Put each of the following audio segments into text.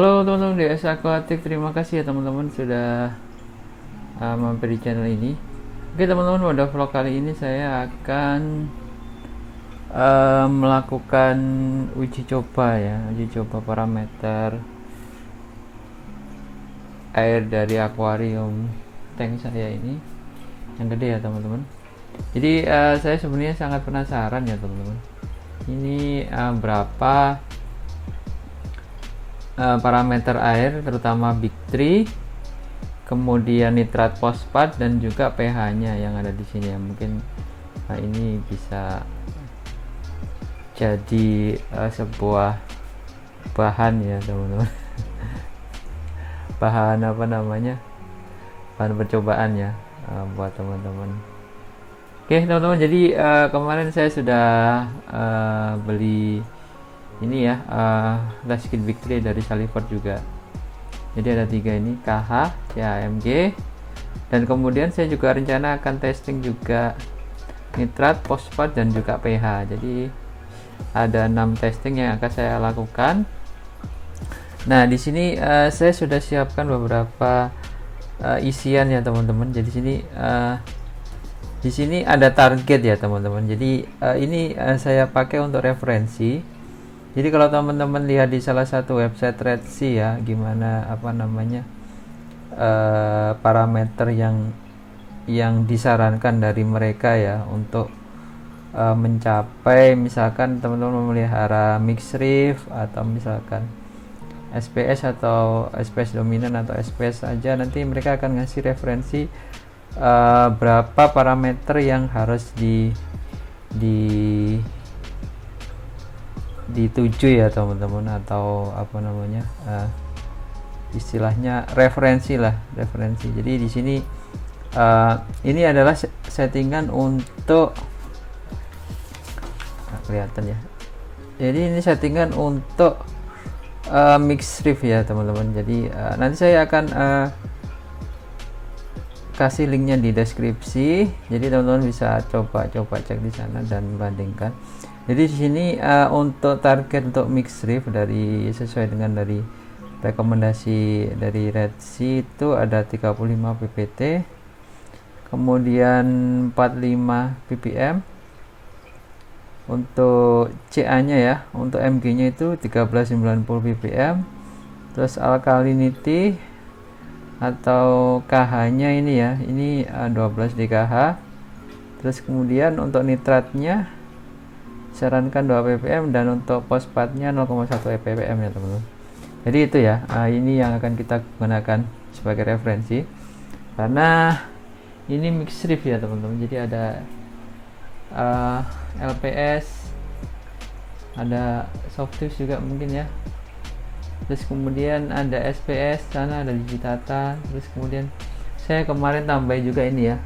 Halo teman-teman DS Aquatic, terima kasih ya teman-teman sudah mampir di channel ini. Oke teman-teman, pada vlog kali ini saya akan melakukan uji coba parameter air dari akuarium tank saya ini yang gede ya teman-teman. Jadi saya sebenarnya sangat penasaran ya teman-teman, ini berapa parameter air terutama Big 3, kemudian nitrat fosfat dan juga pH-nya yang ada di sini ya. Mungkin ini bisa jadi sebuah bahan ya teman-teman. Bahan bahan percobaan ya buat teman-teman. Oke teman-teman, jadi kemarin saya sudah beli ini ya, test kit Big 3 dari Saliford juga. Jadi ada 3 ini, KH, CAMG, dan kemudian saya juga rencana akan testing juga nitrat, fosfat dan juga pH. Jadi ada 6 testing yang akan saya lakukan. Nah di sini saya sudah siapkan beberapa isian ya teman-teman. Jadi di sini ada target ya teman-teman. Jadi ini saya pakai untuk referensi. Jadi kalau teman-teman lihat di salah satu website RedSea ya, gimana parameter yang disarankan dari mereka ya untuk mencapai, misalkan teman-teman memelihara mixed reef atau misalkan SPS atau SPS dominan atau SPS saja, nanti mereka akan ngasih referensi berapa parameter yang harus dituju ya teman-teman, atau istilahnya referensi. Jadi di sini ini adalah settingan untuk kelihatan ya. Jadi ini settingan untuk mixed reef ya teman-teman. Jadi nanti saya akan kasih linknya di deskripsi. Jadi teman-teman bisa coba cek di sana dan bandingkan. Jadi di sini untuk target untuk mixed reef sesuai dengan dari rekomendasi dari RedSea itu ada 35 ppt, kemudian 45 ppm untuk CA-nya ya. Untuk MG-nya itu 1390 ppm. Terus alkalinity atau KH-nya ini ya, ini 12 DKH. Terus kemudian untuk nitratnya sarankan 2 ppm dan untuk fosfatnya 0,1 ppm ya teman-teman. Jadi itu ya, ini yang akan kita gunakan sebagai referensi karena ini mixed reef ya teman-teman. Jadi ada LPS, ada Softius juga mungkin ya. Terus kemudian ada SPS sana, ada Digitata. Terus kemudian saya kemarin tambahin juga ini ya,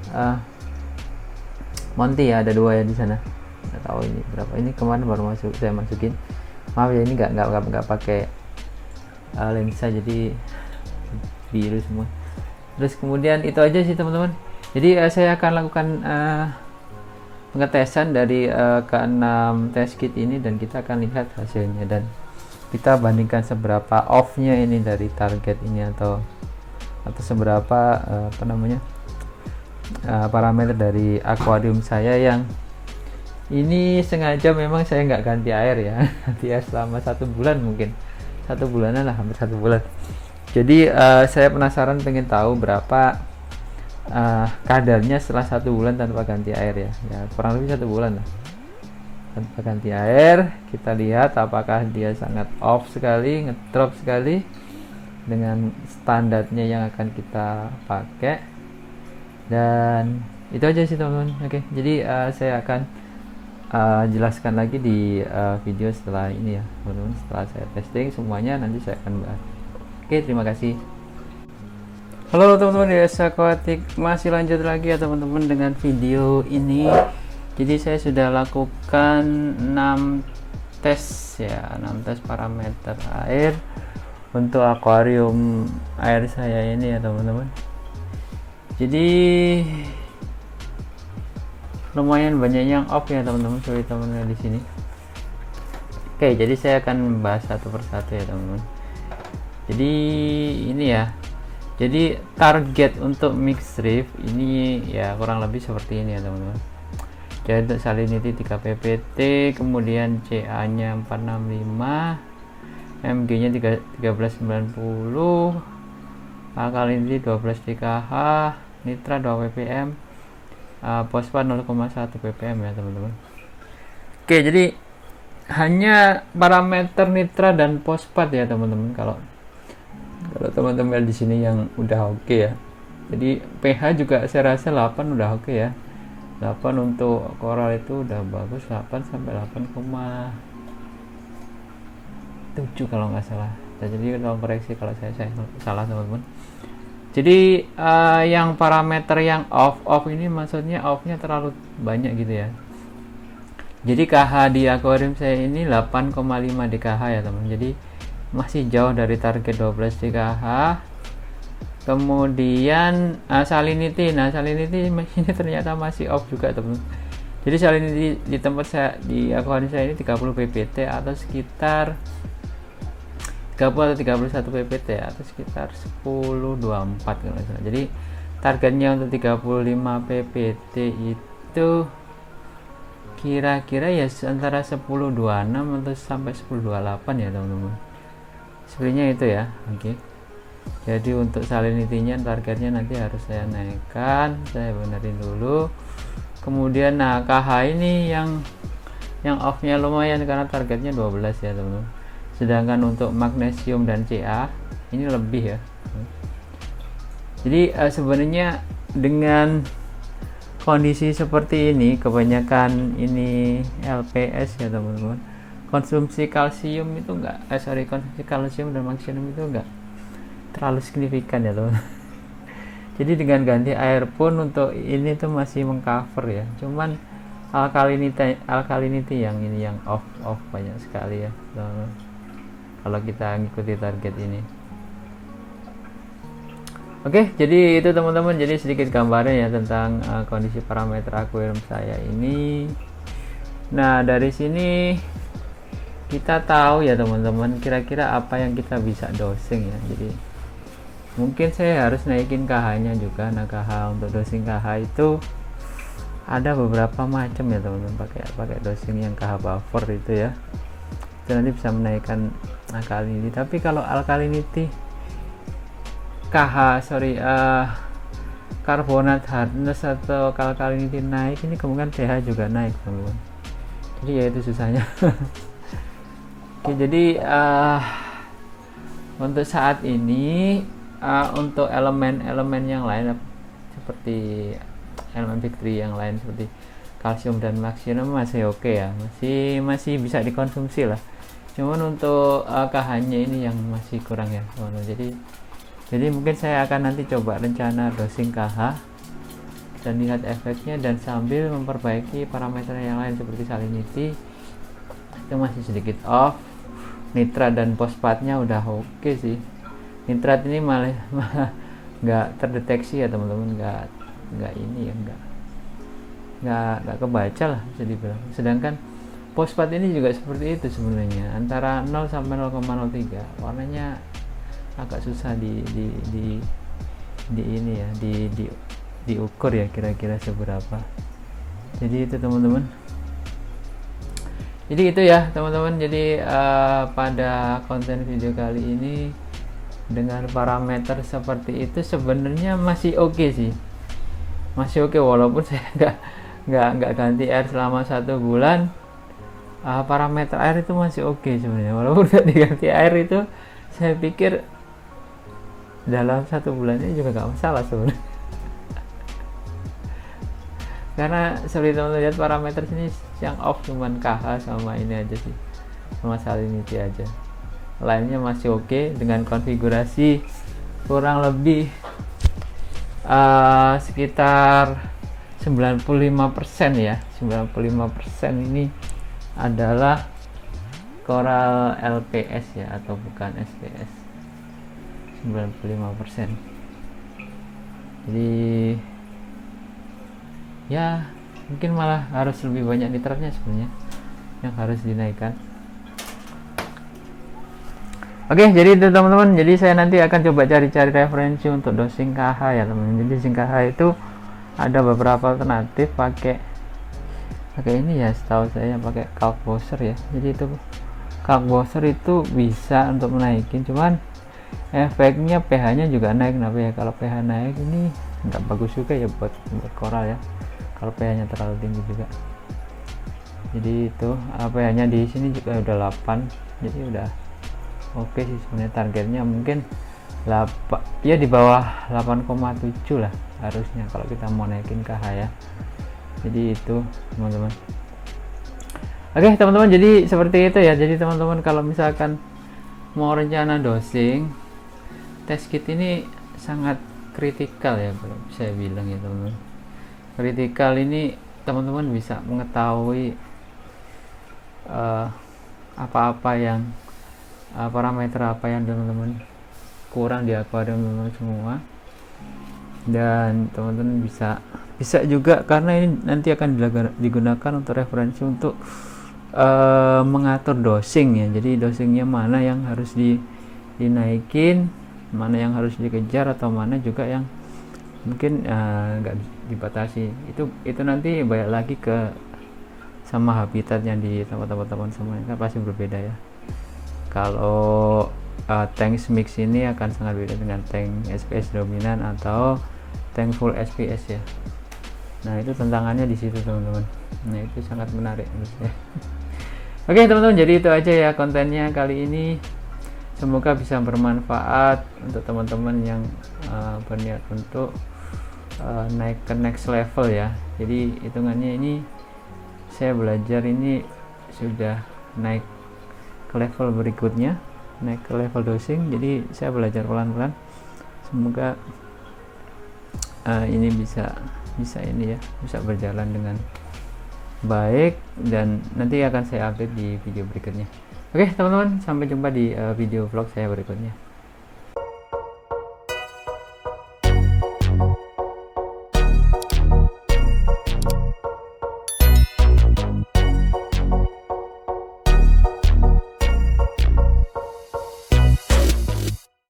Monty ya, ada 2 ya di sana. Nggak tahu ini berapa, ini kemarin baru saya masukin. Maaf ya, ini nggak pakai lensa jadi biru semua. Terus kemudian itu aja sih teman-teman. Jadi saya akan lakukan pengetesan dari ke-6 test kit ini dan kita akan lihat hasilnya dan kita bandingkan seberapa off-nya ini dari target ini atau seberapa parameter dari akuarium saya yang ini sengaja memang saya nggak ganti air ya. Ganti air selama 1 bulan, mungkin 1 bulanan lah, hampir 1 bulan. Jadi saya penasaran, pengen tahu berapa kadarnya setelah 1 bulan tanpa ganti air ya. Kurang lebih 1 bulan lah tanpa ganti air. Kita lihat apakah dia sangat off sekali, ngedrop sekali dengan standarnya yang akan kita pakai. Dan itu aja sih teman-teman. Oke, jadi saya akan jelaskan lagi di video setelah ini ya teman-teman. Setelah saya testing semuanya nanti saya akan bahas. Oke, terima kasih. Halo teman-teman DS Aquatic, masih lanjut lagi ya teman-teman dengan video ini. Jadi saya sudah lakukan 6 tes ya, 6 tes parameter air untuk akuarium air saya ini ya teman-teman. Jadi lumayan banyak yang off ya teman-teman, seperti teman-teman di sini. Oke, jadi saya akan membahas satu persatu ya teman-teman. Jadi ini ya, jadi target untuk mix drift ini ya kurang lebih seperti ini ya teman-teman. Jadi untuk salinity 3 ppt, kemudian CA nya 465, MG nya 1390, alkalinity 12 dkH, nitra 2 ppm, fosfat 0,1 ppm ya teman-teman. Oke, jadi hanya parameter nitra dan fosfat ya teman-teman. Kalau teman-teman di sini yang udah oke ya. Jadi pH juga saya rasa 8 udah oke ya. 8 untuk koral itu udah bagus, 8 sampai 8,7 kalau nggak salah. Jadi tolong koreksi kalau saya salah teman-teman. Jadi yang parameter yang off ini maksudnya off-nya terlalu banyak gitu ya. Jadi KH di akuarium saya ini 8,5 dkH ya teman. Jadi masih jauh dari target 12 dkH. Kemudian salinity, salinity ini ternyata masih off juga teman. Jadi salinity di tempat saya di akuarium saya ini 30 ppt atau sekitar 30 atau 31 ppt atau sekitar 1024 kalau misalnya. Jadi targetnya untuk 35 ppt itu kira-kira ya antara 1026 atau sampai 1028 ya teman-teman. Sebenarnya itu ya. Oke. Jadi untuk salinity-nya targetnya nanti harus saya naikkan, saya benerin dulu. Kemudian KH ini yang off-nya lumayan karena targetnya 12 ya teman-teman. Sedangkan untuk magnesium dan Ca ini lebih ya. Jadi sebenarnya dengan kondisi seperti ini, kebanyakan ini LPS ya teman-teman, konsumsi kalsium itu konsumsi kalsium dan magnesium itu enggak terlalu signifikan ya teman. Jadi dengan ganti air pun untuk ini tuh masih mengcover ya, cuman alkalinity yang ini yang off banyak sekali ya teman-teman, kalau kita ngikuti target ini. Oke, jadi itu teman-teman, jadi sedikit gambarnya ya tentang kondisi parameter akuarium saya ini. Nah, dari sini kita tahu ya teman-teman, kira-kira apa yang kita bisa dosing ya. Jadi mungkin saya harus naikin KH-nya juga. Nah, KH untuk dosing KH itu ada beberapa macam ya teman-teman, pakai dosing yang KH buffer itu ya. Itu nanti bisa menaikkan alkalinity. Tapi kalau alkalinity karbonat hardness atau alkalinity naik, ini kemungkinan pH juga naik teman-teman. Jadi ya itu susahnya. Oke, jadi untuk saat ini untuk elemen-elemen yang lain seperti elemen Big 3 yang lain seperti kalsium dan magnesium masih oke ya, masih bisa dikonsumsi lah. Cuman untuk KH-nya ini yang masih kurang ya teman-teman. Jadi mungkin saya akan nanti coba rencana dosing KH dan lihat efeknya, dan sambil memperbaiki parameter yang lain seperti salinity itu masih sedikit off. Nitrat dan fosfatnya udah oke sih. Nitrat ini malah nggak terdeteksi ya teman-teman, nggak ini ya, nggak kebaca lah bisa dibilang. Sedangkan fosfat ini juga seperti itu sebenarnya, antara 0 sampai 0,03. Warnanya agak susah di ini ya, diukur ya kira-kira seberapa. Jadi itu teman-teman. Jadi itu ya teman-teman. Jadi pada konten video kali ini dengan parameter seperti itu sebenarnya masih oke sih, masih oke walaupun saya nggak ganti air selama 1 bulan. Parameter air itu masih oke sebenarnya, walaupun nggak diganti air itu saya pikir dalam 1 bulan ini juga nggak masalah sebenarnya. Karena seperti teman-teman lihat parameter sini yang off cuman KH sama ini aja sih, sama salinity aja. Lainnya masih oke dengan konfigurasi kurang lebih sekitar 95% ya. 95% ini adalah coral LPS ya, atau bukan SPS. 95%. Jadi ya mungkin malah harus lebih banyak nitratnya sebenarnya yang harus dinaikkan. Oke, jadi itu teman-teman, jadi saya nanti akan coba cari-cari referensi untuk dosing KH ya teman-teman. Jadi dosing KH itu ada beberapa alternatif pakai ini ya, setahu saya pakai calc browser ya. Jadi itu calc browser itu bisa untuk menaikin, cuman efeknya pH nya juga naik. Kenapa ya? Kalau pH naik ini nggak bagus juga ya buat koral ya, kalau pH nya terlalu tinggi juga. Jadi itu pH nya di sini juga udah 8, jadi udah oke sih sebenarnya. Targetnya mungkin 8 ya, di bawah 8,7 lah harusnya kalau kita mau naikin KH ya. Jadi itu teman-teman. Oke teman-teman, jadi seperti itu ya. Jadi teman-teman kalau misalkan mau rencana dosing, test kit ini sangat kritikal ya, kalau saya bilang ya teman-teman. Kritikal ini teman-teman bisa mengetahui apa-apa yang parameter apa yang teman-teman kurang di akuarium teman-teman semua, dan teman-teman bisa juga, karena ini nanti akan digunakan untuk referensi untuk mengatur dosing ya. Jadi dosingnya mana yang harus dinaikin, mana yang harus dikejar, atau mana juga yang mungkin nggak dibatasi. Itu nanti balik lagi ke sama habitatnya di tempat-tempat teman semuanya, kan pasti berbeda ya. Kalau tank mix ini akan sangat beda dengan tank SPS dominan atau tank full SPS ya. Nah itu tantangannya di situ teman-teman. Nah itu sangat menarik menurut saya. Oke teman-teman, jadi itu aja ya kontennya kali ini. Semoga bisa bermanfaat untuk teman-teman yang berniat untuk naik ke next level ya. Jadi hitungannya ini saya belajar ini sudah naik ke level berikutnya, naik ke level dosing. Jadi saya belajar pelan-pelan. Semoga ini bisa ini ya, bisa berjalan dengan baik, dan nanti akan saya update di video berikutnya. Oke teman-teman, sampai jumpa di video vlog saya berikutnya.